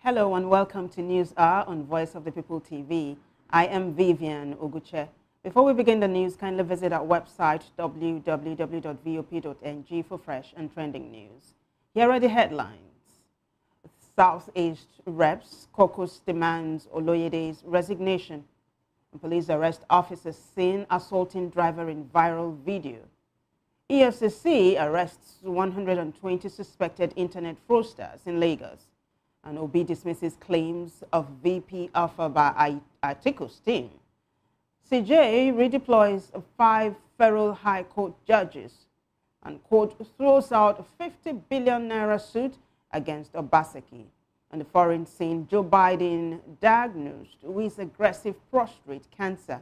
Hello and welcome to News Hour on Voice of the People TV. I am Vivian Oguche. Before we begin the news, kindly visit our website www.vop.ng for fresh and trending news. Here are the headlines. Southeast Reps Caucus demands Oloyede's resignation. Police arrest officers seen assaulting driver in viral video. Efcc arrests 120 suspected internet fraudsters in Lagos. And Obi dismisses claims of VP Alpha by Atiku's team. CJ redeploys 5 federal high court judges. And court throws out 50 billion naira suit against Obaseki. On the foreign scene, Joe Biden diagnosed with aggressive prostate cancer.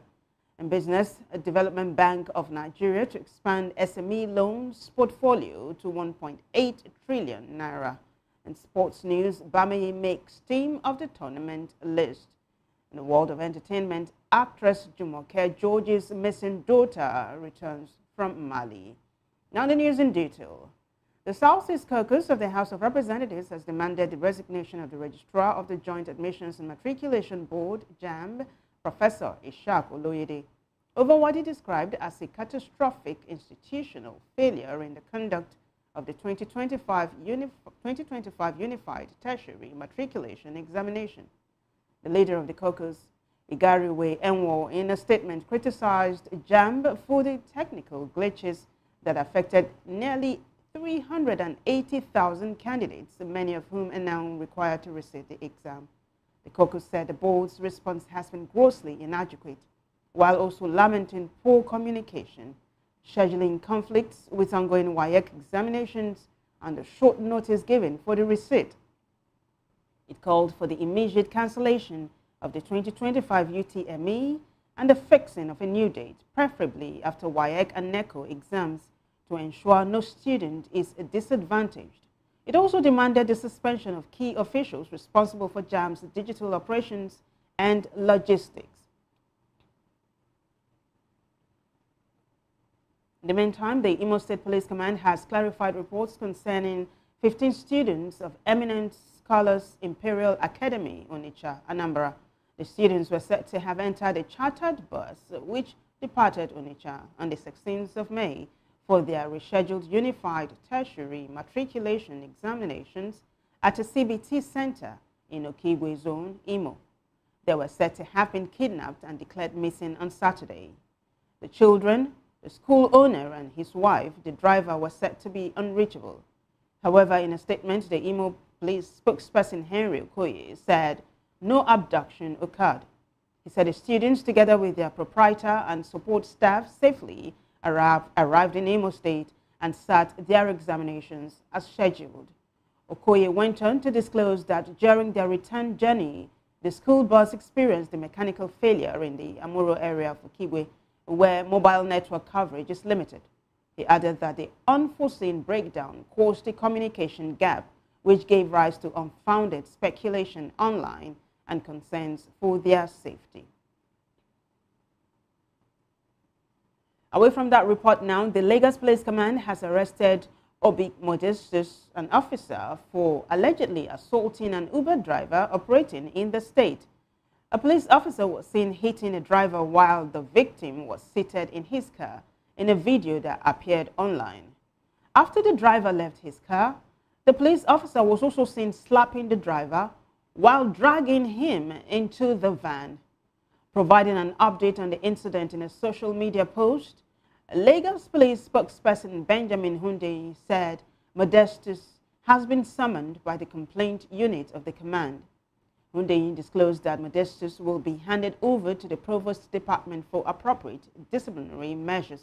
And Business Development Bank of Nigeria to expand SME loans portfolio to 1.8 trillion naira. In sports news, Bamayi makes team of the tournament list. In the world of entertainment, actress Jumoke George's missing daughter returns from Mali. Now the news in detail. The Southeast Caucus of the House of Representatives has demanded the resignation of the Registrar of the Joint Admissions and Matriculation Board, JAMB, Professor Ishaq Oloyede, over what he described as a catastrophic institutional failure in the conduct of the 2025 Unified Tertiary Matriculation Examination. The leader of the caucus, Igariwe Enwo, in a statement criticized JAMB for the technical glitches that affected nearly 380,000 candidates, many of whom are now required to receive the exam. The caucus said the board's response has been grossly inadequate, while also lamenting poor communication, scheduling conflicts with ongoing WAEC examinations, and the short notice given for the receipt. It called for the immediate cancellation of the 2025 UTME and the fixing of a new date, preferably after WAEC and NECO exams, to ensure no student is disadvantaged. It also demanded the suspension of key officials responsible for JAMB's digital operations and logistics. In the meantime, the Imo State Police Command has clarified reports concerning 15 students of Eminent Scholars Imperial Academy, Onitsha, Anambra. The students were said to have entered a chartered bus which departed Onitsha on the 16th of May for their rescheduled Unified Tertiary Matriculation Examinations at a CBT center in Okigwe Zone, Imo. They were said to have been kidnapped and declared missing on Saturday. The children, the school owner and his wife, the driver, were said to be unreachable. However, in a statement, the Imo Police spokesperson Henry Okoye said no abduction occurred. He said the students, together with their proprietor and support staff, safely arrived in Imo State and sat their examinations as scheduled. Okoye went on to disclose that during their return journey, the school bus experienced a mechanical failure in the Amuro area of Okigwe, where mobile network coverage is limited. He added that the unforeseen breakdown caused a communication gap, which gave rise to unfounded speculation online and concerns for their safety. Away from that report now, the Lagos Police Command has arrested Obi Modestus, an officer, for allegedly assaulting an Uber driver operating in the state. A police officer was seen hitting a driver while the victim was seated in his car in a video that appeared online. After the driver left his car, the police officer was also seen slapping the driver while dragging him into the van. Providing an update on the incident in a social media post, Lagos Police spokesperson Benjamin Hunde said Modestus has been summoned by the complaint unit of the command. Hunde disclosed that Modestus will be handed over to the Provost Department for appropriate disciplinary measures.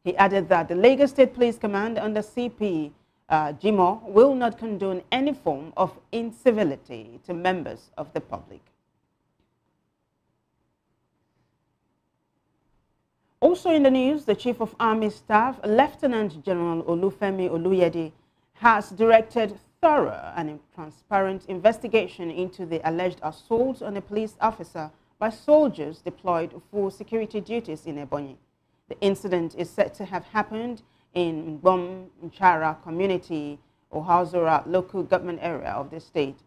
He added that the Lagos State Police Command under CP Jimo will not condone any form of incivility to members of the public. Also in the news, the Chief of Army Staff, Lieutenant General Olufemi Oluyede, has directed thorough and transparent investigation into the alleged assault on a police officer by soldiers deployed for security duties in Ebonyi. The incident is said to have happened in Mbom Nchara community or Hausora local government area of the state.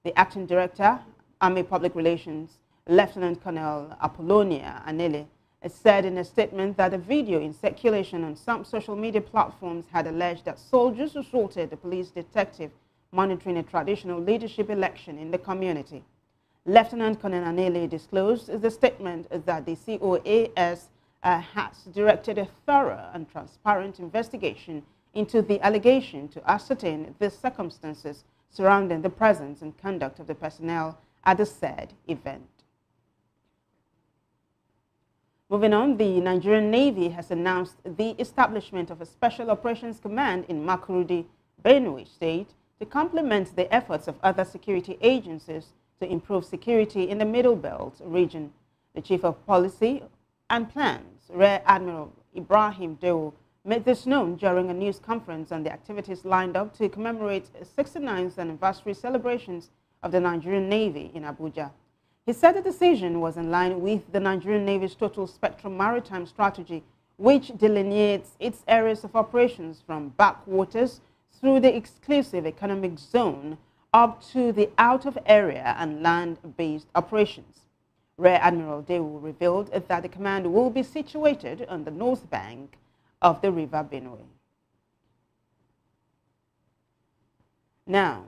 The acting director, Army Public Relations, Lieutenant Colonel Apollonia Anele, said in a statement that a video in circulation on some social media platforms had alleged that soldiers assaulted the police detective monitoring a traditional leadership election in the community. Lieutenant Colonel Anele disclosed in the statement that the COAS has directed a thorough and transparent investigation into the allegation to ascertain the circumstances surrounding the presence and conduct of the personnel at the said event. Moving on, the Nigerian Navy has announced the establishment of a Special Operations Command in Makurdi, Benue State, to complement the efforts of other security agencies to improve security in the Middle Belt region. The Chief of Policy and Plans, Rear Admiral Ibrahim Dewo, made this known during a news conference on the activities lined up to commemorate 69th anniversary celebrations of the Nigerian Navy in Abuja. He said the decision was in line with the Nigerian Navy's Total Spectrum Maritime Strategy, which delineates its areas of operations from backwaters through the exclusive economic zone up to the out-of-area and land-based operations. Rear Admiral Dewu revealed that the command will be situated on the north bank of the River Benue. Now,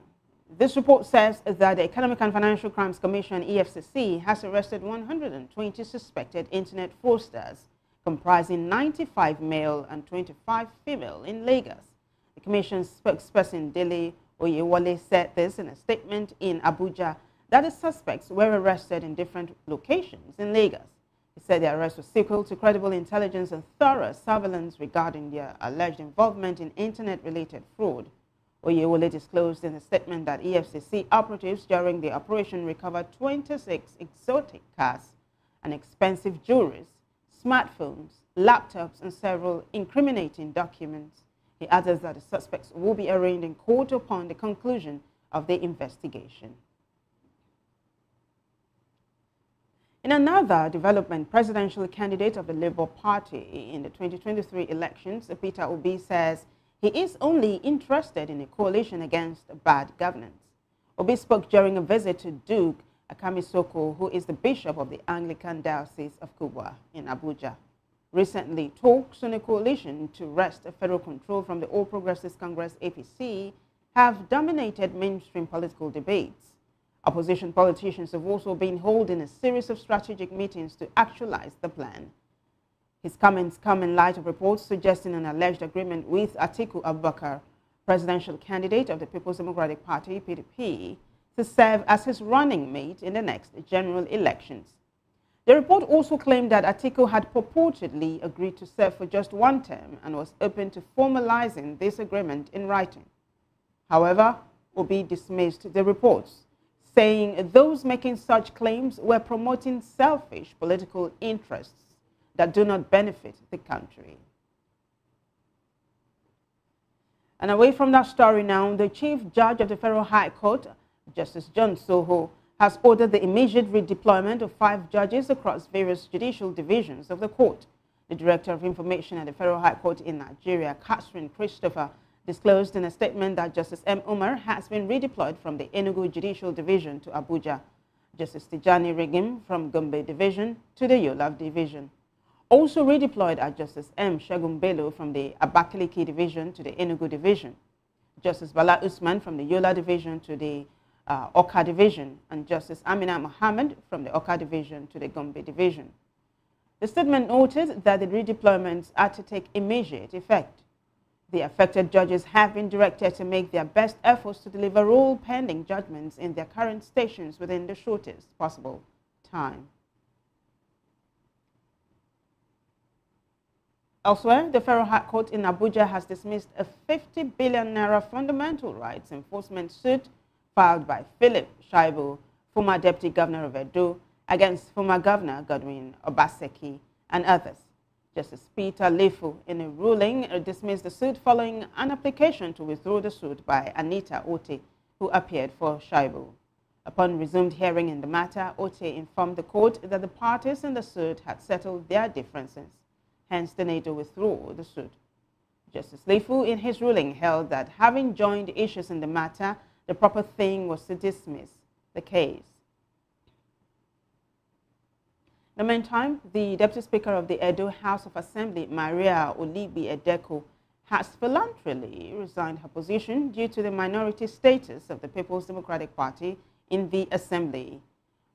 this report says that the Economic and Financial Crimes Commission, EFCC, has arrested 120 suspected internet fraudsters, comprising 95 male and 25 female in Lagos. The Commission's spokesperson, Dele Oyewole, said this in a statement in Abuja that the suspects were arrested in different locations in Lagos. He said the arrest was sequel to credible intelligence and thorough surveillance regarding their alleged involvement in internet-related fraud. Oyewole disclosed in a statement that EFCC operatives during the operation recovered 26 exotic cars and expensive jewelry, smartphones, laptops, and several incriminating documents. He added that the suspects will be arraigned in court upon the conclusion of the investigation. In another development, presidential candidate of the Labour Party in the 2023 elections, Peter Obi, says he is only interested in a coalition against bad governance. Obi spoke during a visit to Duke Akamisoko, who is the bishop of the Anglican Diocese of Kubwa in Abuja. Recently, talks on a coalition to wrest federal control from the All Progressives Congress APC have dominated mainstream political debates. Opposition politicians have also been holding a series of strategic meetings to actualize the plan. His comments come in light of reports suggesting an alleged agreement with Atiku Abubakar, presidential candidate of the People's Democratic Party, PDP, to serve as his running mate in the next general elections. The report also claimed that Atiku had purportedly agreed to serve for just one term and was open to formalizing this agreement in writing. However, Obi dismissed the reports, saying those making such claims were promoting selfish political interests that do not benefit the country. And away from that story now, the Chief Judge of the Federal High Court, Justice John Soho, has ordered the immediate redeployment of 5 judges across various judicial divisions of the court. The Director of Information at the Federal High Court in Nigeria, Catherine Christopher, disclosed in a statement that Justice M. Umar has been redeployed from the Enugu Judicial Division to Abuja, Justice Tijani Regim from Gombe Division to the Yola Division. Also redeployed are Justice M. Shegun Bello from the Abakaliki Division to the Enugu Division, Justice Bala Usman from the Yola Division to the Oka Division, and Justice Amina Mohammed from the Oka Division to the Gombe Division. The statement noted that the redeployments are to take immediate effect. The affected judges have been directed to make their best efforts to deliver all pending judgments in their current stations within the shortest possible time. Elsewhere, the Federal High Court in Abuja has dismissed a 50 billion naira fundamental rights enforcement suit filed by Philip Shaibu, former Deputy Governor of Edo, against former Governor Godwin Obaseki and others. Justice Peter Lefu, in a ruling, dismissed the suit following an application to withdraw the suit by Anita Ote, who appeared for Shaibu. Upon resumed hearing in the matter, Ote informed the court that the parties in the suit had settled their differences. Hence, the NATO withdrew the suit. Justice Lefu, in his ruling, held that having joined issues in the matter, the proper thing was to dismiss the case. In the meantime, the Deputy Speaker of the Edo House of Assembly, Maria Oligbi-Edeko, has voluntarily resigned her position due to the minority status of the People's Democratic Party in the Assembly.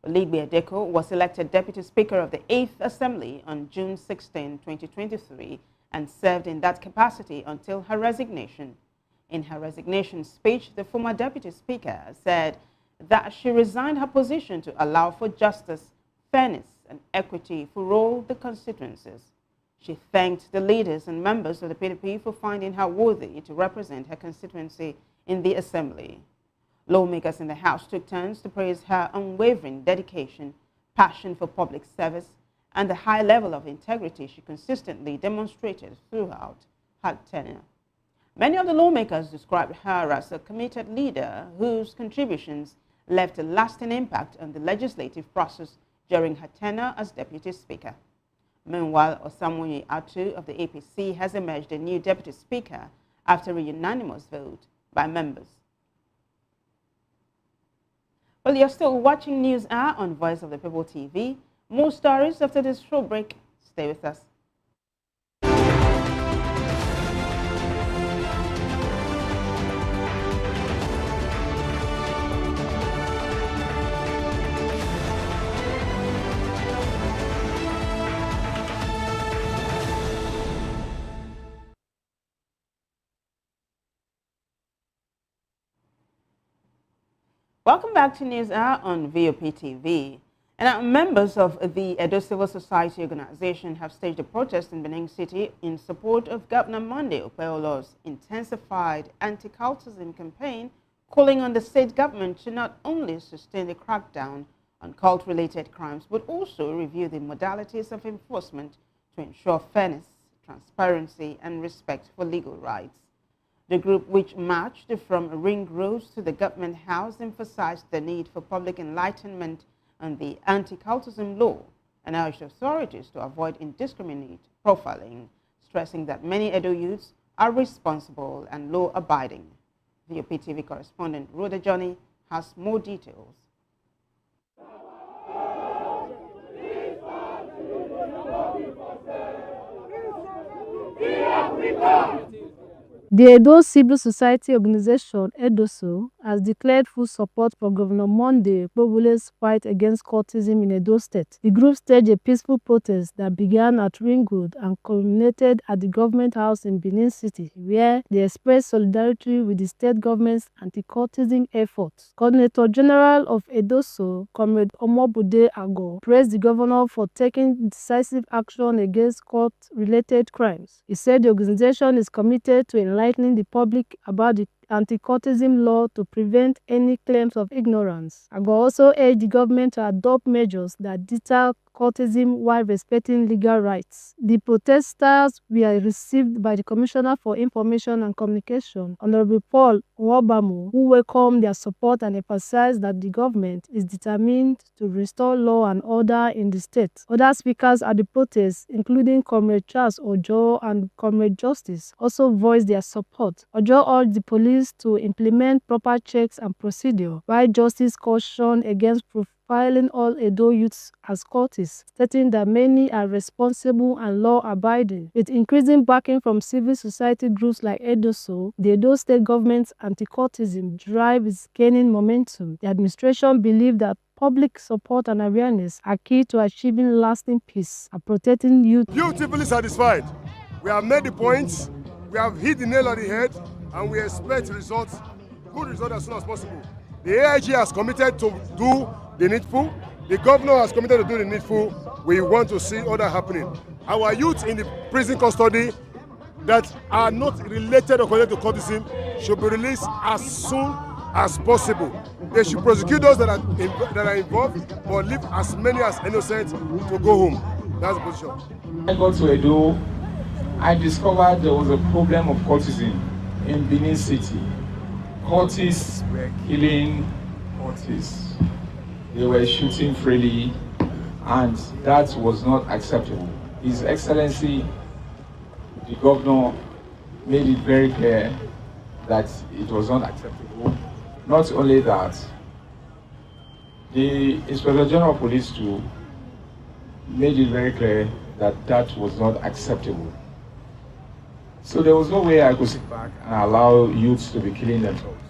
Oligbi-Edeko was elected Deputy Speaker of the 8th Assembly on June 16, 2023, and served in that capacity until her resignation. In her resignation speech, the former Deputy Speaker said that she resigned her position to allow for justice, fairness, and equity for all the constituencies. She thanked the leaders and members of the PDP for finding her worthy to represent her constituency in the Assembly. Lawmakers in the House took turns to praise her unwavering dedication, passion for public service, and the high level of integrity she consistently demonstrated throughout her tenure. Many of the lawmakers described her as a committed leader whose contributions left a lasting impact on the legislative process during her tenure as Deputy Speaker. Meanwhile, Osamoye Atu of the APC has emerged a new Deputy Speaker after a unanimous vote by members. Well, you're still watching News Hour on Voice of the People TV. More stories after this short break. Stay with us. Welcome back to News Hour on VOP TV. And members of the Edo Civil Society Organization have staged a protest in Benin City in support of Governor Monday Okpeyolo's intensified anti-cultism campaign, calling on the state government to not only sustain the crackdown on cult-related crimes, but also review the modalities of enforcement to ensure fairness, transparency, and respect for legal rights. The group, which marched from Ring Road to the government house, emphasized the need for public enlightenment on the anti-cultism law and urged authorities to avoid indiscriminate profiling, stressing that many Edo youths are responsible and law-abiding. VOP TV correspondent Rhoda Johnny has more details. The Edo Civil Society Organization, EDOSO, has declared full support for Governor Monday Okpeyolo's fight against cultism in Edo State. The group staged a peaceful protest that began at Ring Road and culminated at the government house in Benin City, where they expressed solidarity with the state government's anti-cultism efforts. Coordinator General of EDOSO, Comrade Omobude Ago, praised the governor for taking decisive action against cult-related crimes. He said the organization is committed to enlightening the public about the anti-cultism law to prevent any claims of ignorance. Ago also urged the government to adopt measures that deter cultism while respecting legal rights. The protesters were received by the Commissioner for Information and Communication, Honorable Paul Nwobamu, who welcomed their support and emphasized that the government is determined to restore law and order in the state. Other speakers at the protest, including Comrade Charles Ojo and Comrade Justice, also voiced their support. Ojo urged the police to implement proper checks and procedure, while Justice cautioned against profiling all Edo youths as cultists, stating that many are responsible and law-abiding. With increasing backing from civil society groups like EDOSO, the Edo state government's anti-cultism drive is gaining momentum. The administration believes that public support and awareness are key to achieving lasting peace and protecting youth. Beautifully satisfied. We have made the points, we have hit the nail on the head, and we expect results, good results as soon as possible. The AIG has committed to do the needful. The governor has committed to do the needful. We want to see all that happening. Our youth in the prison custody that are not related or connected to cultism should be released as soon as possible. They should prosecute those that are involved, but leave as many as innocent to go home. That's the position. I got to Edo, I discovered there was a problem of cultism in Benin City. Cultists were killing cultists. They were shooting freely, and that was not acceptable. His Excellency, the governor, made it very clear that it was not acceptable. Not only that, The Inspector General of Police too made it very clear that that was not acceptable. So there was no way I could sit back and allow youths to be killing themselves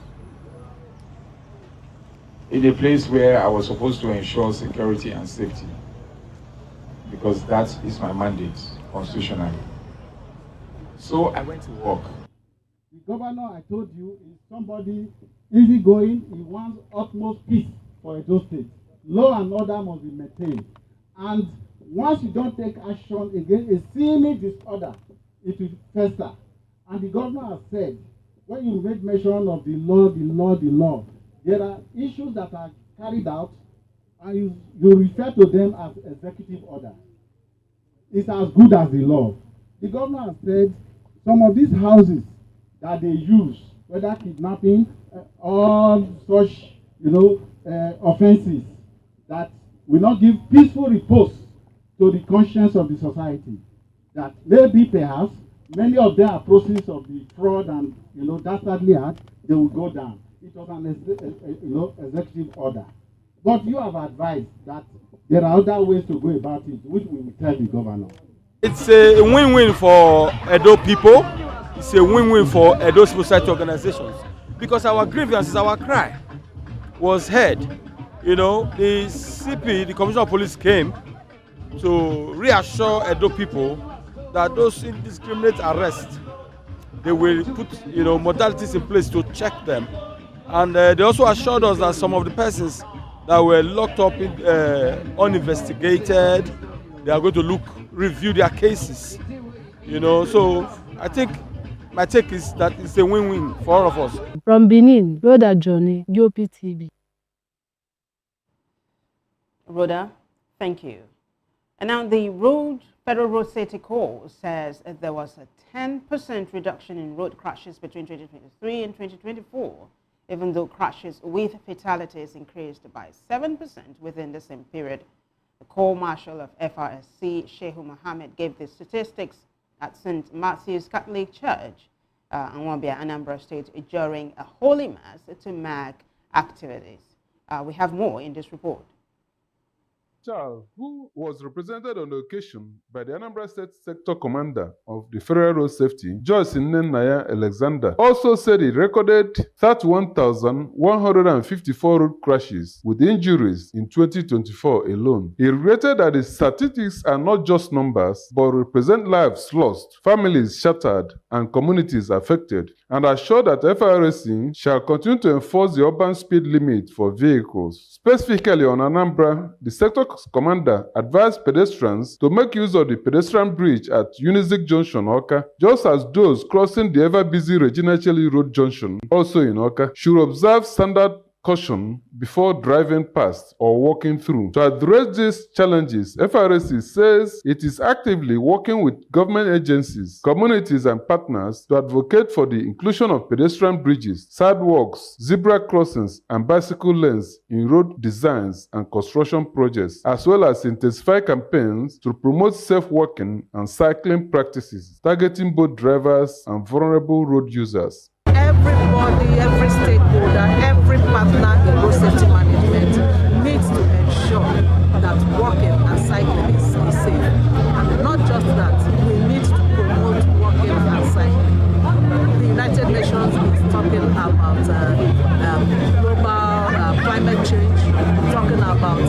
in a place where I was supposed to ensure security and safety, because that is my mandate constitutionally. So I went to work. The governor, I told you, is somebody easygoing. He wants utmost peace for Edo State. Law and order must be maintained. And once you don't take action against a seeming disorder, it will fester. And the governor has said, when you make mention of the law, there are issues that are carried out, and you refer to them as executive order. It's as good as the law. The governor has said some of these houses that they use, whether kidnapping, or such, offenses, that will not give peaceful repose to the conscience of the society. That maybe perhaps many of them are processes of the fraud and dastardly act, they will go down. It was an executive order. But you have advised that there are other ways to go about it, which we will tell the governor. It's a win-win for Edo people. It's a win-win for Edo society organizations, because our grievances, our cry was heard. The CP, the Commissioner of Police, came to reassure Edo people that those indiscriminate arrests, they will put modalities in place to check them. And they also assured us that some of the persons that were locked up uninvestigated, they are going to review their cases. So I think my take is that it's a win-win for all of us. From Benin, Rhoda Johnny, UOP TV. Rhoda, thank you. And now the Federal Road Safety Corps says there was a 10% reduction in road crashes between 2023 and 2024, even though crashes with fatalities increased by 7% within the same period. The Corps Marshal of FRSC, Shehu Mohammed, gave the statistics at St. Matthew's Catholic Church, Anwabia, Anambra State, during a Holy Mass to mark activities. We have more in this report. Charles, who was represented on the occasion by the Anambra State Sector Commander of the Federal Road Safety, Joyce Nnennaya Alexander, also said he recorded 31,154 road crashes with injuries in 2024 alone. He regretted that the statistics are not just numbers, but represent lives lost, families shattered, and communities affected, and assured that FRSC shall continue to enforce the urban speed limit for vehicles. Specifically on Anambra, the sector commander advised pedestrians to make use of the pedestrian bridge at Unizik Junction, Awka, just as those crossing the ever-busy Regina Cheli Road Junction, also in Awka, should observe standard caution before driving past or walking through. To address these challenges, FRSC says it is actively working with government agencies, communities, and partners to advocate for the inclusion of pedestrian bridges, sidewalks, zebra crossings, and bicycle lanes in road designs and construction projects, as well as intensify campaigns to promote safe walking and cycling practices, targeting both drivers and vulnerable road users. Everybody, every stakeholder, every partner in road safety management needs to ensure that walking and cycling is safe. And not just that, we need to promote walking and cycling. The United Nations is talking about global climate change, talking about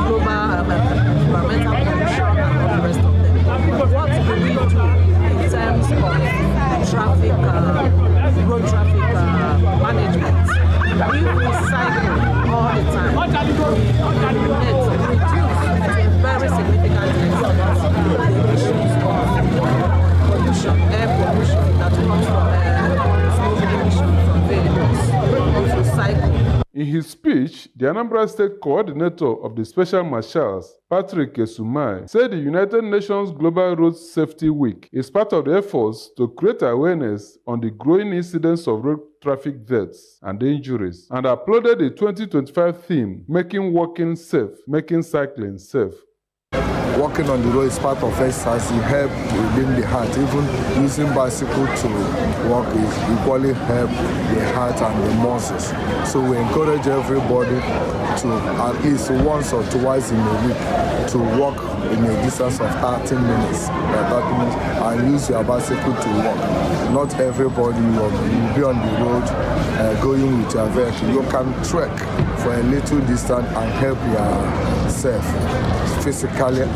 global environmental pollution and all the rest of them. What do we do in terms of traffic, road traffic management? If we cycle all the time, we reduce to a very significant extent the issues of pollution, air pollution that comes from smoke emission from vehicles. If we cycle. In his speech, the Anambra State Coordinator of the Special Marshals, Patrick Esumai, said the United Nations Global Road Safety Week is part of the efforts to create awareness on the growing incidence of road traffic deaths and injuries, and applauded the 2025 theme, Making Walking Safe, Making Cycling Safe. walking on the road is part of exercise. It helps within the heart. Even using bicycle to walk is equally help the heart and the muscles. So we encourage everybody to at least once or twice in a week to walk in a distance of 30 minutes, and use your bicycle to walk. Not everybody will be on the road going with your vehicle. You can trek for a little distance and help yourself physically and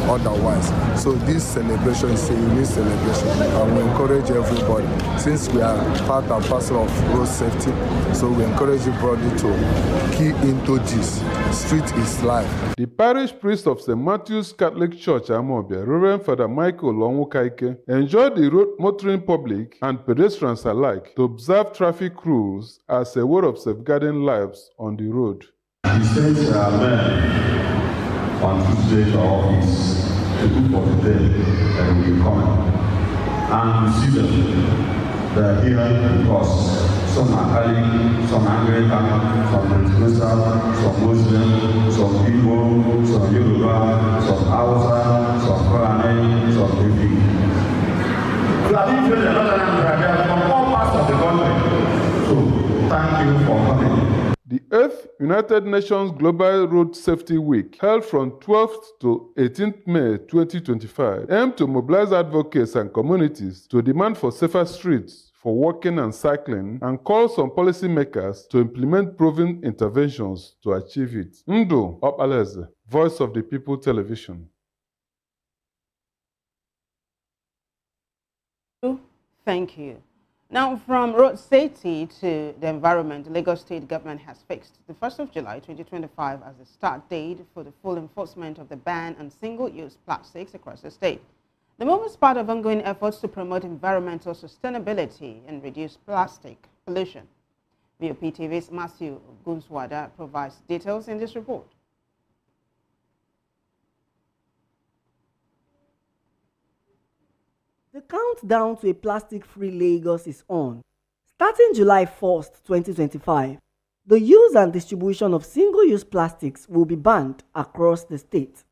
otherwise. So this celebration is a unique celebration, and we encourage everybody, since we are part and parcel of road safety, so we encourage everybody to key into this. Street is life. The parish priest of St. Matthew's Catholic Church, Amobia, Reverend Father Michael Onwukaike, enjoyed the road motoring public and pedestrians alike to observe traffic rules as a way of safeguarding lives on the road. He sent men on Tuesday to office to look for the day that will be coming. And we see them. They are here because some are Catholic, some Anglican, some Pentecostal, some Muslim, some Igbo, some Yoruba, some Hausa, some Fulani, some Efi. Fulani faith are from all parts of the country. So thank you for coming. The 8th United Nations Global Road Safety Week, held from 12th to 18th May 2025, aimed to mobilize advocates and communities to demand for safer streets for walking and cycling, and calls on policymakers to implement proven interventions to achieve it. Ndu Opaleze, Voice of the People Television. Thank you. Now, from road safety to the environment, Lagos State government has fixed the 1st of July 2025 as the start date for the full enforcement of the ban on single-use plastics across the state. The move is part of ongoing efforts to promote environmental sustainability and reduce plastic pollution. VOP TV's Matthew Gunswada provides details in this report. The countdown to a plastic-free Lagos is on. Starting July 1st, 2025, the use and distribution of single-use plastics will be banned across the state.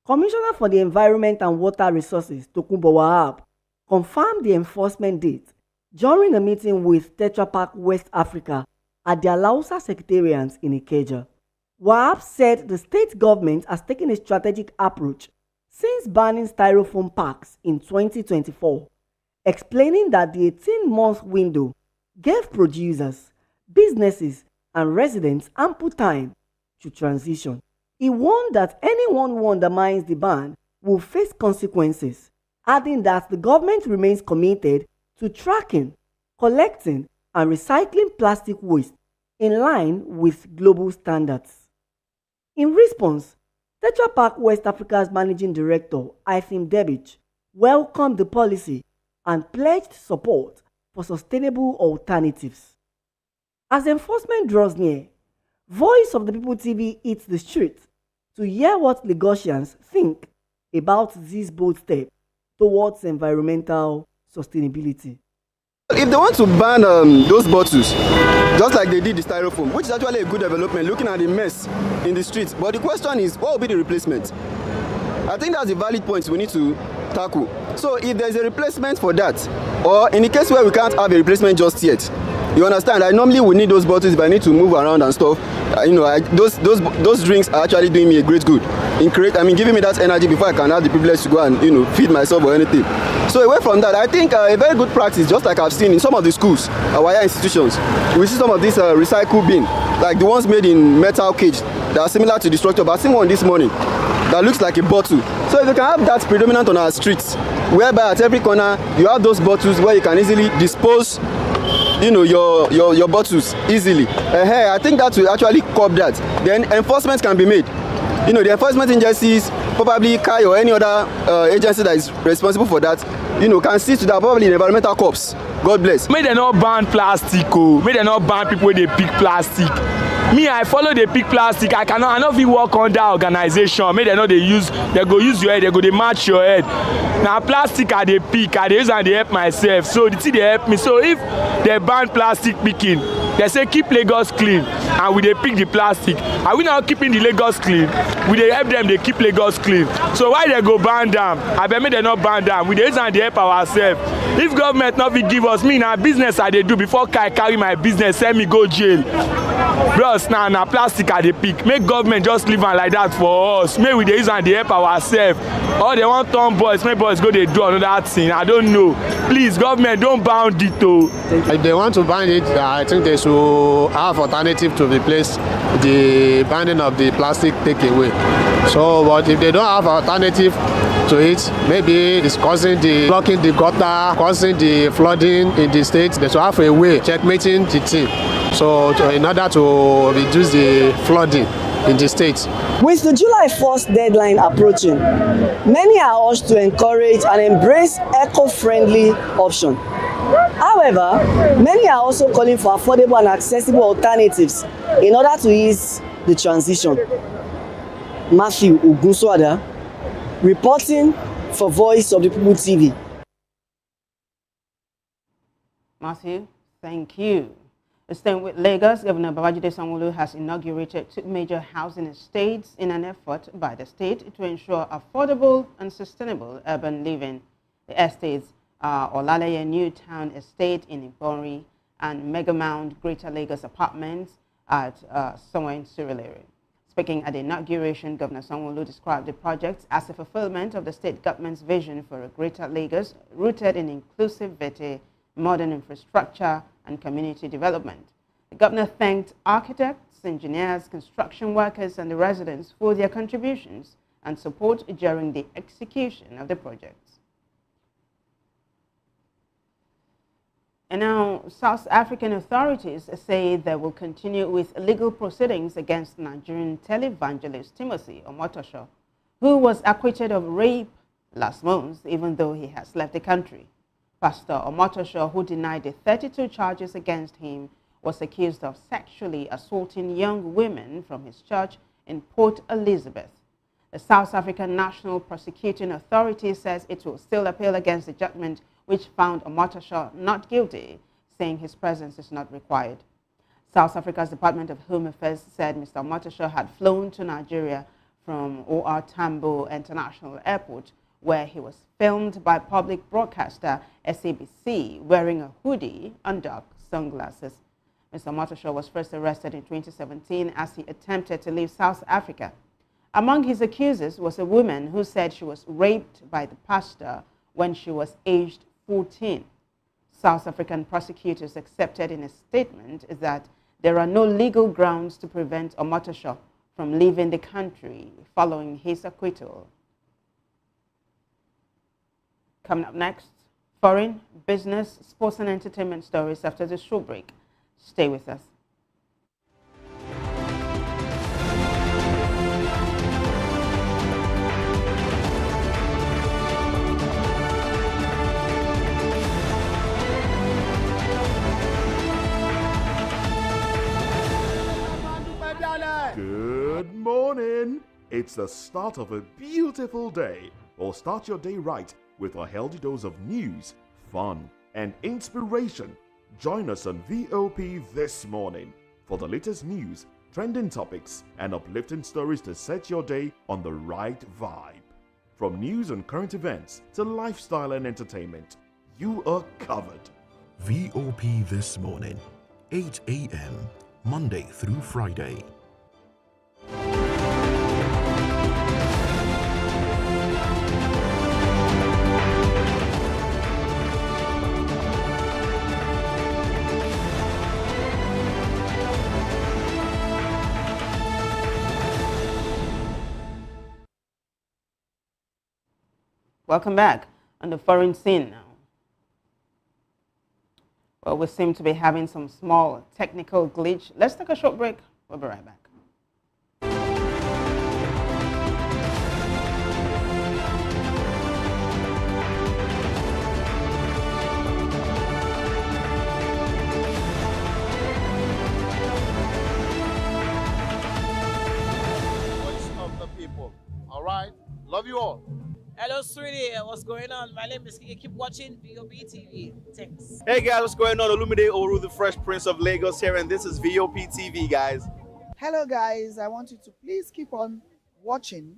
Commissioner for the Environment and Water Resources, Tokunbo Wahab, confirmed the enforcement date during a meeting with Tetra Pak West Africa at the Alausa Secretariat in Ikeja. Wahab said the state government has taken a strategic approach since banning styrofoam packs in 2024, explaining that the 18-month window gave producers, businesses, and residents ample time to transition. He warned that anyone who undermines the ban will face consequences, adding that the government remains committed to tracking, collecting, and recycling plastic waste in line with global standards. In response, Tetra Pak West Africa's Managing Director, Ifim Debich, welcomed the policy and pledged support for sustainable alternatives. As enforcement draws near, Voice of the People TV hits the street to hear what Lagosians think about this bold step towards environmental sustainability. If they want to ban those bottles, just like they did the styrofoam, which is actually a good development, looking at the mess in the streets, but the question is, what will be the replacement? I think that's a valid point we need to tackle. So if there's a replacement for that, or in the case where we can't have a replacement just yet, you understand, I normally would need those bottles if I need to move around and stuff. Those drinks are actually doing me a great good. Giving me that energy before I can have the privilege to go and feed myself or anything. So away from that, I think a very good practice, just like I've seen in some of the schools, our higher institutions, we see some of these recycle bin, like the ones made in metal cage that are similar to the structure. But I've seen one this morning that looks like a bottle. So if you can have that predominant on our streets, whereby at every corner you have those bottles where you can easily dispose your bottles easily. I think that will actually curb that. Then enforcement can be made. The enforcement agencies, probably CAI or any other agency that is responsible for that, can see to that, probably the environmental corps. God bless. May they not ban plastic, may they not ban people when they pick plastic. Me, I follow the pick plastic. I not even work on that organization. May they know they go use your head, they go they match your head. Now plastic I they pick, I they use and they help myself. So the thing they help me. So if they ban plastic picking, they say keep Lagos clean. and we dey pick the plastic. Are we not keeping the Lagos clean? We dey help them dey keep Lagos clean. So why they go ban am? Abeg make dem not ban am. We dey use am dey help ourselves. If government not fit give us, me na business I dey do before I carry my business send me go jail. Bros na plastic I dey pick. Make government just leave am like that for us. Make we dey use am dey help ourselves. Or they want turn boys, make boys go dey do another thing. I don't know. Please government don't ban it o. If they want to ban it, I think they should have alternative to replace the banning of the plastic takeaway. So, but if they don't have alternative to it, maybe it's causing the blocking the gutter, causing the flooding in the state. They should have a way checkmating the thing. So, in order to reduce the flooding in the state. With the July 1st deadline approaching, many are urged to encourage and embrace eco-friendly options. However, many are also calling for affordable and accessible alternatives in order to ease the transition. Matthew Ogunswada, reporting for Voice of the People TV. Matthew, thank you. Staying with Lagos, Governor Babajide Sanwo-Olu has inaugurated 2 major housing estates in an effort by the state to ensure affordable and sustainable urban living. The estates are Olaleye New Town Estate in Ibori and Mega Mound Greater Lagos Apartments at somewhere in Surulere. Speaking at the inauguration, Governor Sanwo-Olu described the projects as a fulfillment of the state government's vision for a Greater Lagos rooted in inclusivity, modern infrastructure, and community development. The governor thanked architects, engineers, construction workers, and the residents for their contributions and support during the execution of the projects. And now, South African authorities say they will continue with legal proceedings against Nigerian televangelist Timothy Omotosho, who was acquitted of rape last month, even though he has left the country. Pastor Omotosho, who denied the 32 charges against him, was accused of sexually assaulting young women from his church in Port Elizabeth. The South African National Prosecuting Authority says it will still appeal against the judgment which found Omotosho not guilty, saying his presence is not required. South Africa's Department of Home Affairs said Mr. Omotosho had flown to Nigeria from OR Tambo International Airport, where he was filmed by public broadcaster SABC wearing a hoodie and dark sunglasses. Mr. Omotosho was first arrested in 2017 as he attempted to leave South Africa. Among his accusers was a woman who said she was raped by the pastor when she was aged 14. South African prosecutors accepted in a statement that there are no legal grounds to prevent Omotosho from leaving the country following his acquittal. Coming up next, foreign, business, sports and entertainment stories after the short break. Stay with us. Good morning. It's the start of a beautiful day. Or start your day right with a healthy dose of news, fun, and inspiration. Join us on VOP this morning for the latest news, trending topics, and uplifting stories to set your day on the right vibe. From news and current events to lifestyle and entertainment, you are covered. VOP This Morning, 8 a.m., Monday through Friday. Welcome back. On the foreign scene now. Well, we seem to be having some small technical glitch. Let's take a short break. We'll be right back. Voice of the people. All right? Love you all. Hello, sweetie. What's going on? My name is Kiki. Keep watching VOB TV. Thanks. Hey guys, what's going on? Olumide Oru, the Fresh Prince of Lagos here, and this is VOP TV, guys. Hello, guys. I want you to please keep on watching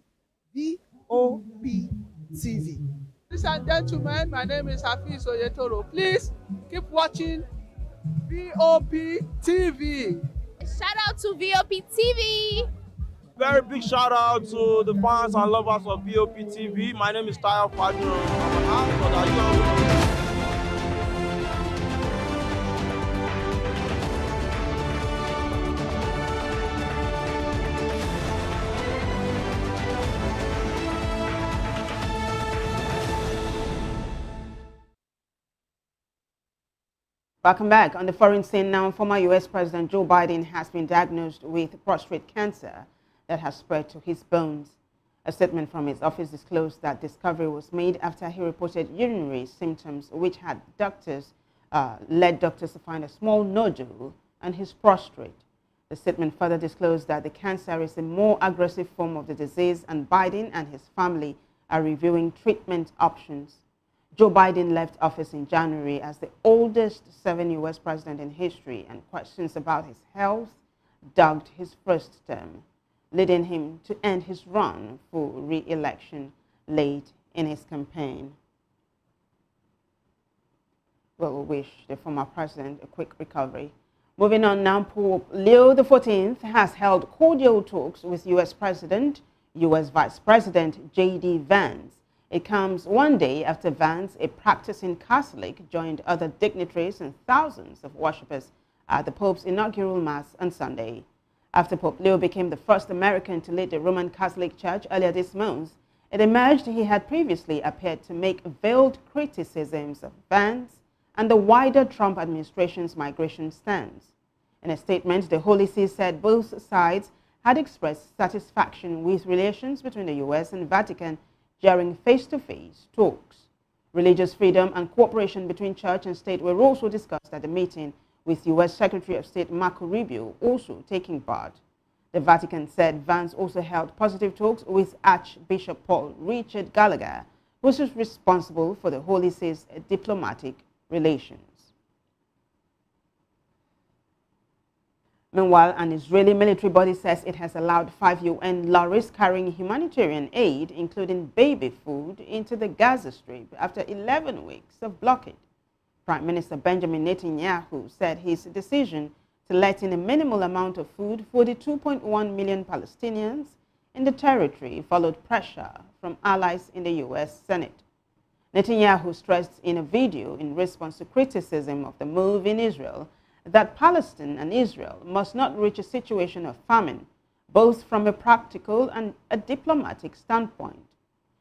VOP TV. Ladies and gentlemen, my name is Hafiz Oyetoro. Please keep watching VOP TV. Shout out to VOP TV. Very big shout out to the fans and lovers of VOP TV. My name is Tayo Fadro. Welcome back. On the foreign scene now, former U.S. President Joe Biden has been diagnosed with prostate cancer that has spread to his bones. A statement from his office disclosed that discovery was made after he reported urinary symptoms which had led doctors to find a small nodule on his prostate. The statement further disclosed that the cancer is a more aggressive form of the disease and Biden and his family are reviewing treatment options. Joe Biden left office in January as the oldest serving U.S. president in history, and questions about his health dogged his first term, leading him to end his run for re-election late in his campaign. Well, we wish the former president a quick recovery. Moving on now, Pope Leo XIV has held cordial talks with U.S. President, U.S. Vice President J.D. Vance. It comes one day after Vance, a practicing Catholic, joined other dignitaries and thousands of worshippers at the Pope's inaugural Mass on Sunday. After Pope Leo became the first American to lead the Roman Catholic Church earlier this month, it emerged he had previously appeared to make veiled criticisms of Vance and the wider Trump administration's migration stance. In a statement, the Holy See said both sides had expressed satisfaction with relations between the U.S. and Vatican during face-to-face talks. Religious freedom and cooperation between church and state were also discussed at the meeting, with U.S. Secretary of State Marco Rubio also taking part. The Vatican said Vance also held positive talks with Archbishop Paul Richard Gallagher, who is responsible for the Holy See's diplomatic relations. Meanwhile, an Israeli military body says it has allowed 5 UN lorries carrying humanitarian aid, including baby food, into the Gaza Strip after 11 weeks of blockade. Prime Minister Benjamin Netanyahu said his decision to let in a minimal amount of food for the 2.1 million Palestinians in the territory followed pressure from allies in the U.S. Senate. Netanyahu stressed in a video in response to criticism of the move in Israel that Palestine and Israel must not reach a situation of famine, both from a practical and a diplomatic standpoint.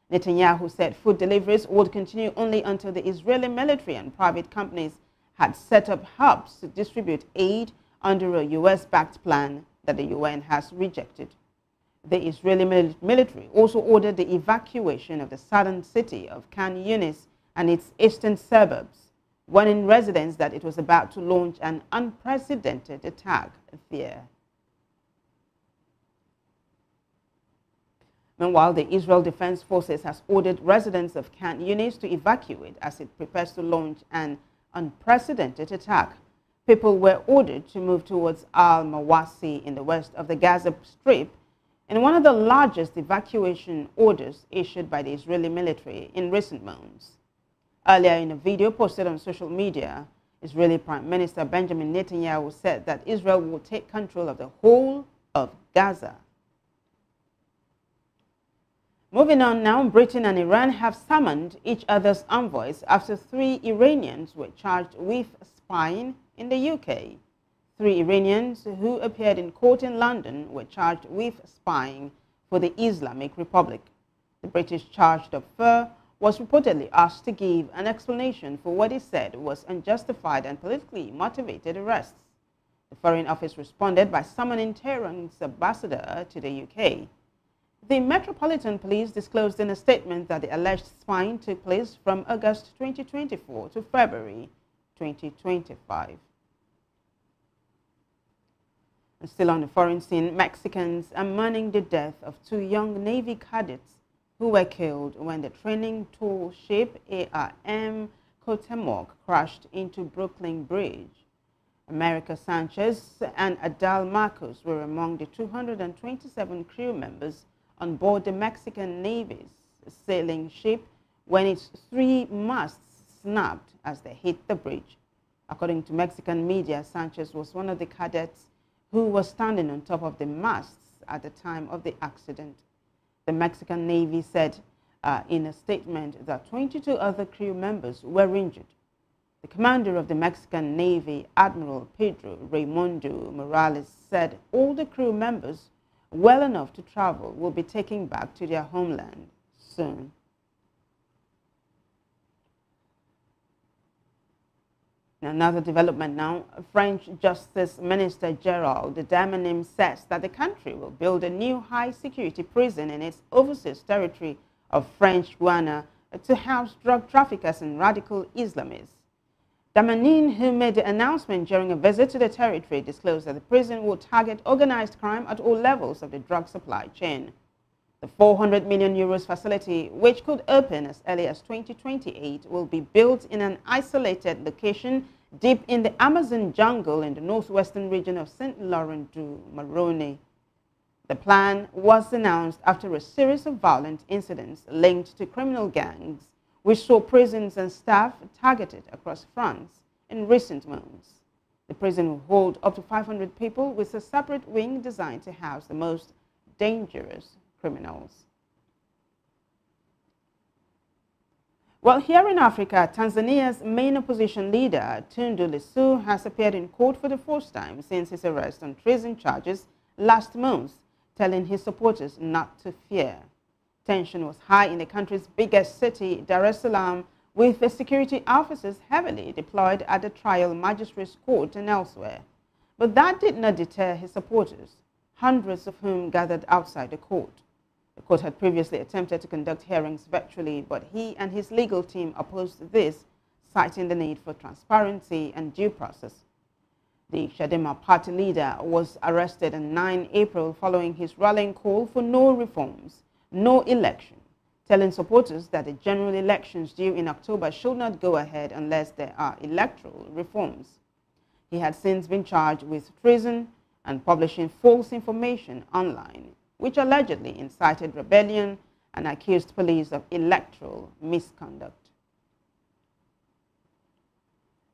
Netanyahu said food deliveries would continue only until the Israeli military and private companies had set up hubs to distribute aid under a U.S.-backed plan that the UN has rejected. The Israeli military also ordered the evacuation of the southern city of Khan Yunis and its eastern suburbs, warning residents that it was about to launch an unprecedented attack there. Meanwhile, the Israel Defense Forces has ordered residents of Khan Yunis to evacuate as it prepares to launch an unprecedented attack. People were ordered to move towards Al-Mawasi in the west of the Gaza Strip in one of the largest evacuation orders issued by the Israeli military in recent months. Earlier in a video posted on social media, Israeli Prime Minister Benjamin Netanyahu said that Israel will take control of the whole of Gaza. Moving on now, Britain and Iran have summoned each other's envoys after 3 Iranians were charged with spying in the UK. 3 Iranians who appeared in court in London were charged with spying for the Islamic Republic. The British charged of fur was reportedly asked to give an explanation for what he said was unjustified and politically motivated arrests. The Foreign Office responded by summoning Tehran's ambassador to the UK. The Metropolitan Police disclosed in a statement that the alleged spying took place from August 2024 to February 2025. And still on the foreign scene, Mexicans are mourning the death of 2 young Navy cadets who were killed when the training tool ship ARM Cotemoc crashed into Brooklyn Bridge. America Sanchez and Adal Marcos were among the 227 crew members on board the Mexican Navy's sailing ship when its 3 masts snapped as they hit the bridge. According to Mexican media, Sanchez was one of the cadets who was standing on top of the masts at the time of the accident. The Mexican Navy said in a statement that 22 other crew members were injured. The commander of the Mexican Navy, Admiral Pedro Raimundo Morales, said all the crew members well enough to travel will be taken back to their homeland soon. Another development now, French Justice Minister Gerald Darmanin says that the country will build a new high-security prison in its overseas territory of French Guiana to house drug traffickers and radical Islamists. Darmanin, who made the announcement during a visit to the territory, disclosed that the prison will target organized crime at all levels of the drug supply chain. The 400 million euros facility, which could open as early as 2028, will be built in an isolated location deep in the Amazon jungle in the northwestern region of Saint Laurent du Maroni. The plan was announced after a series of violent incidents linked to criminal gangs, which saw prisons and staff targeted across France in recent months. The prison will hold up to 500 people with a separate wing designed to house the most dangerous criminals. Well, here in Africa, Tanzania's main opposition leader, Tundu Lissu, has appeared in court for the first time since his arrest on treason charges last month, telling his supporters not to fear. Tension was high in the country's biggest city, Dar es Salaam, with the security officers heavily deployed at the trial magistrates' court and elsewhere. But that did not deter his supporters, hundreds of whom gathered outside the court. The court had previously attempted to conduct hearings virtually, but he and his legal team opposed this, citing the need for transparency and due process. The Chadema party leader was arrested on 9 April following his rallying call for no reforms, no election, telling supporters that the general elections due in October should not go ahead unless there are electoral reforms. He had since been charged with treason and publishing false information online, which allegedly incited rebellion and accused police of electoral misconduct.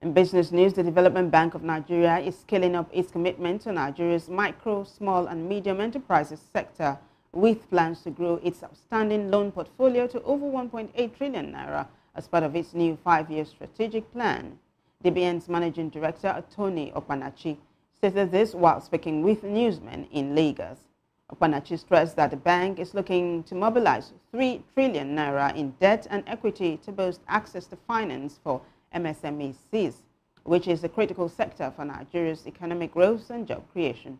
In business news, the Development Bank of Nigeria is scaling up its commitment to Nigeria's micro, small and medium enterprises sector with plans to grow its outstanding loan portfolio to over 1.8 trillion naira as part of its new 5-year strategic plan. DBN's Managing Director, Tony Opanachi, stated this while speaking with newsmen in Lagos. Opanachi stressed that the bank is looking to mobilize 3 trillion naira in debt and equity to boost access to finance for MSMEs, which is a critical sector for Nigeria's economic growth and job creation.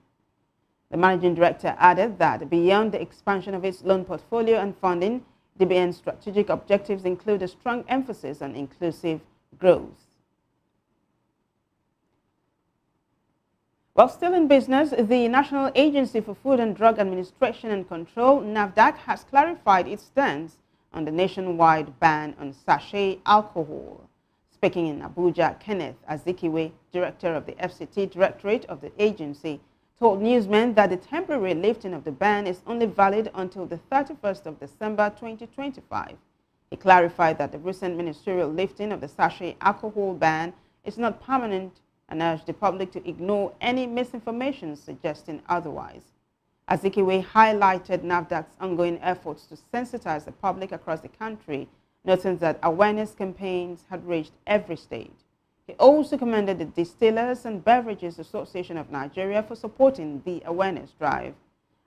The managing director added that beyond the expansion of its loan portfolio and funding, DBN's strategic objectives include a strong emphasis on inclusive growth. While still in business, the National Agency for Food and Drug Administration and Control, NAFDAC, has clarified its stance on the nationwide ban on sachet alcohol. Speaking in Abuja, Kenneth Azikiwe, director of the FCT Directorate of the agency, told newsmen that the temporary lifting of the ban is only valid until the 31st of December 2025. He clarified that the recent ministerial lifting of the sachet alcohol ban is not permanent and urged the public to ignore any misinformation suggesting otherwise. Azikiwe highlighted NAFDAC's ongoing efforts to sensitize the public across the country, noting that awareness campaigns had reached every stage. He also commended the Distillers and Beverages Association of Nigeria for supporting the awareness drive.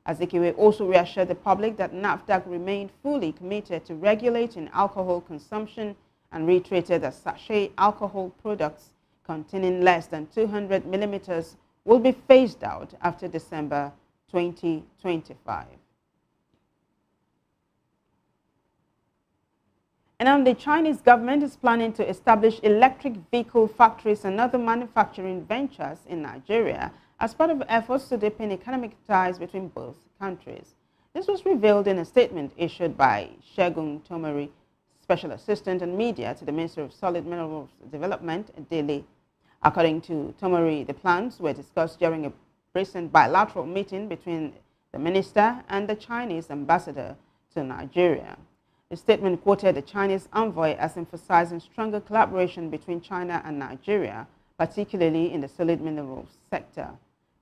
Azikiwe also reassured the public that NAFDAC remained fully committed to regulating alcohol consumption and reiterated that sachet alcohol products containing less than 200 millimeters will be phased out after December 2025. And the Chinese government is planning to establish electric vehicle factories and other manufacturing ventures in Nigeria as part of efforts to deepen economic ties between both countries. This was revealed in a statement issued by Segun Tomori, Special Assistant on Media to the Minister of Solid Minerals Development, Delhi. According to Tomori, the plans were discussed during a recent bilateral meeting between the minister and the Chinese ambassador to Nigeria. The statement quoted the Chinese envoy as emphasizing stronger collaboration between China and Nigeria, particularly in the solid minerals sector.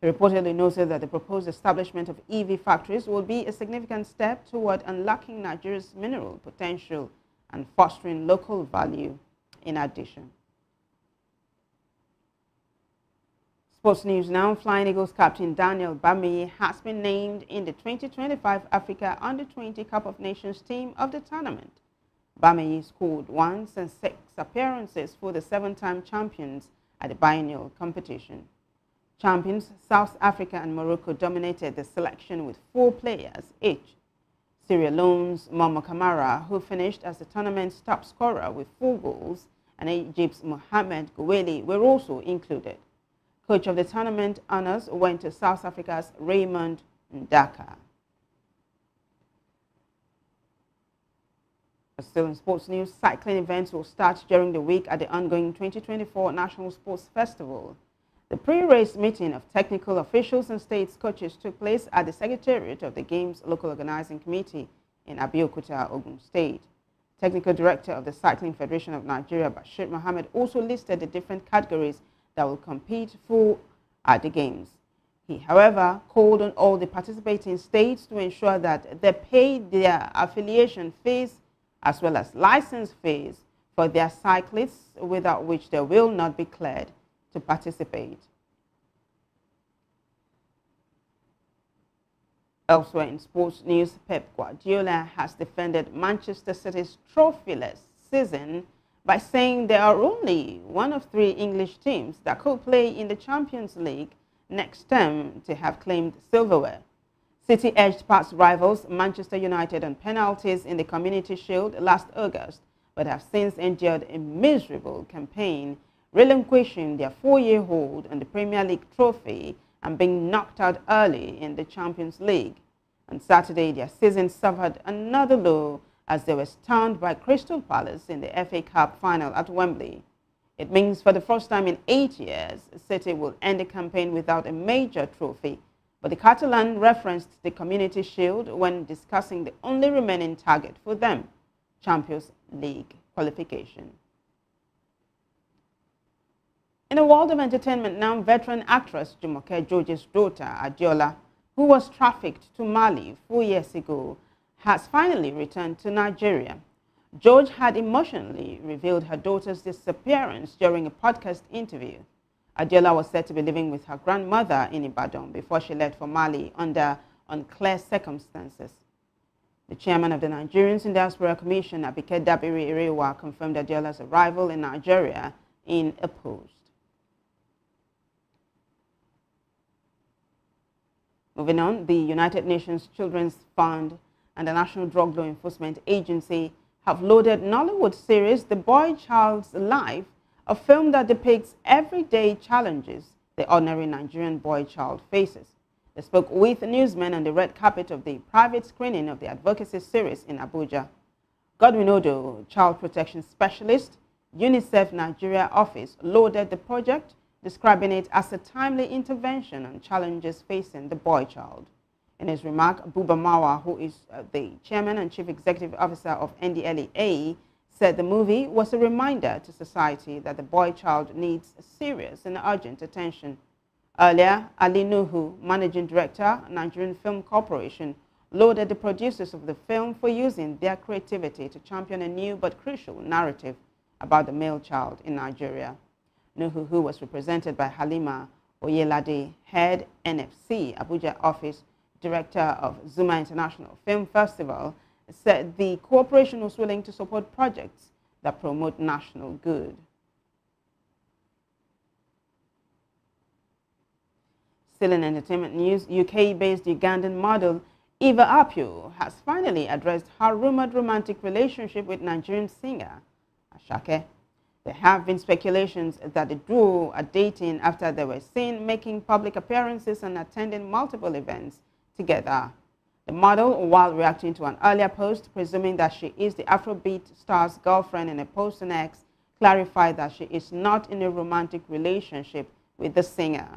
He reportedly noted that the proposed establishment of EV factories will be a significant step toward unlocking Nigeria's mineral potential and fostering local value in addition. Sports news now. Flying Eagles captain Daniel Bamiyi has been named in the 2025 Africa Under-20 Cup of Nations team of the tournament. Bamiyi scored 106 appearances for the 7-time champions at the biennial competition. Champions South Africa and Morocco dominated the selection with 4 players each. Sierra Leone's Momo Kamara, who finished as the tournament's top scorer with 4 goals, and Egypt's Mohamed Goueli were also included. Coach of the tournament honors went to South Africa's Raymond Ndaka. Still in sports news, cycling events will start during the week at the ongoing 2024 National Sports Festival. The pre-race meeting of technical officials and state coaches took place at the Secretariat of the Games Local Organizing Committee in Abeokuta, Ogun State. Technical Director of the Cycling Federation of Nigeria, Bashir Mohammed, also listed the different categories that will compete for at the Games. He, however, called on all the participating states to ensure that they pay their affiliation fees as well as license fees for their cyclists, without which they will not be cleared to participate. Elsewhere in sports news, Pep Guardiola has defended Manchester City's trophyless season by saying there are only one of 3 English teams that could play in the Champions League next term to have claimed silverware. City edged past rivals Manchester United on penalties in the Community Shield last August, but have since endured a miserable campaign, relinquishing their 4-year hold on the Premier League trophy and being knocked out early in the Champions League. On Saturday, their season suffered another blow as they were stunned by Crystal Palace in the FA Cup final at Wembley. It means for the first time in 8 years, City will end the campaign without a major trophy, but the Catalan referenced the Community Shield when discussing the only remaining target for them, Champions League qualification. In the world of entertainment now, veteran actress Jumoke George's daughter, Adiola, who was trafficked to Mali 4 years ago, has finally returned to Nigeria. George had emotionally revealed her daughter's disappearance during a podcast interview. Adiola was said to be living with her grandmother in Ibadan before she left for Mali under unclear circumstances. The chairman of the Nigerians in Diaspora Commission, Abike Dabiri Irewa, confirmed Adiola's arrival in Nigeria in a post. Moving on, the United Nations Children's Fund and the National Drug Law Enforcement Agency have loaded Nollywood series The Boy Child's Life, a film that depicts everyday challenges the ordinary Nigerian boy child faces. They spoke with newsmen on the red carpet of the private screening of the advocacy series in Abuja. Godwin Odo, child protection specialist, UNICEF Nigeria office, lauded the project, describing it as a timely intervention on challenges facing the boy child. In his remark, Buba Mawa, who is the chairman and chief executive officer of NDLEA, said the movie was a reminder to society that the boy child needs serious and urgent attention. Earlier, Ali Nuhu, managing director, Nigerian Film Corporation, lauded the producers of the film for using their creativity to champion a new but crucial narrative about the male child in Nigeria. Nuhu, who was represented by Halima Oyelade, head NFC Abuja office, director of Zuma International Film Festival, said the corporation was willing to support projects that promote national good. Still in entertainment news, UK-based Ugandan model Eva Apio has finally addressed her rumored romantic relationship with Nigerian singer Ashake. There have been speculations that the duo are dating after they were seen making public appearances and attending multiple events together. The model, while reacting to an earlier post presuming that she is the Afrobeat star's girlfriend in a post on X, clarified that she is not in a romantic relationship with the singer.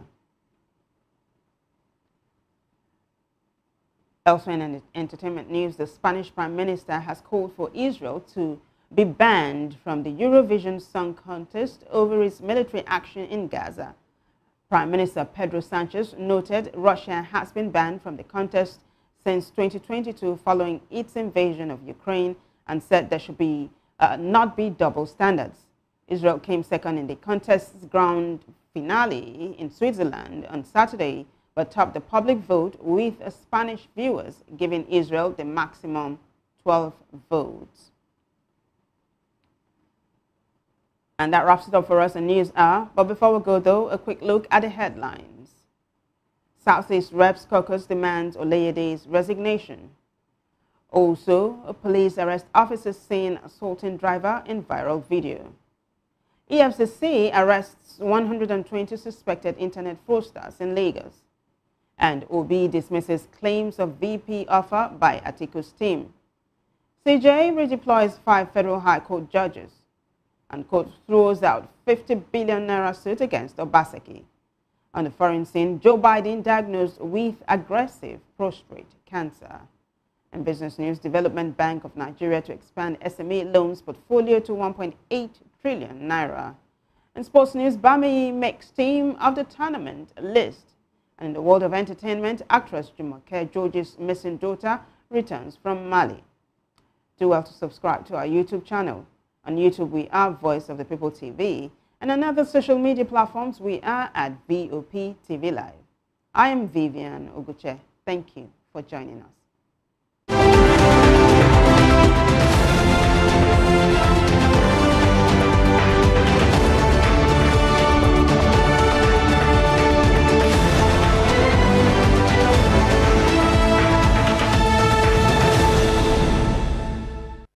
Elsewhere in entertainment news, the Spanish Prime Minister has called for Israel to be banned from the Eurovision Song Contest over its military action in Gaza. Prime Minister Pedro Sanchez noted Russia has been banned from the contest since 2022 following its invasion of Ukraine and said there should not be double standards. Israel came second in the contest's grand finale in Switzerland on Saturday, but topped the public vote with Spanish viewers giving Israel the maximum 12 votes. And that wraps it up for us on News Hour. But before we go, though, a quick look at the headlines. Southeast Reps Caucus demands Olayede's resignation. Also, a police arrest officer seen assaulting driver in viral video. Efcc arrests 120 suspected internet fraudsters in Lagos. And OB dismisses claims of VP offer by Atiku's team. CJ redeploys 5 federal high court judges. And court throws out 50 billion naira suit against Obaseki. On the foreign scene, Joe Biden diagnosed with aggressive prostate cancer. In business news, Development Bank of Nigeria to expand SME loans portfolio to 1.8 trillion naira. In sports news, Bami makes team of the tournament list. And in the world of entertainment, actress Jumoke George's missing daughter returns from Mali. Do well to subscribe to our YouTube channel. On YouTube, we are Voice of the People TV. And on other social media platforms, we are at VOP TV Live. I am Vivian Oguche. Thank you for joining us.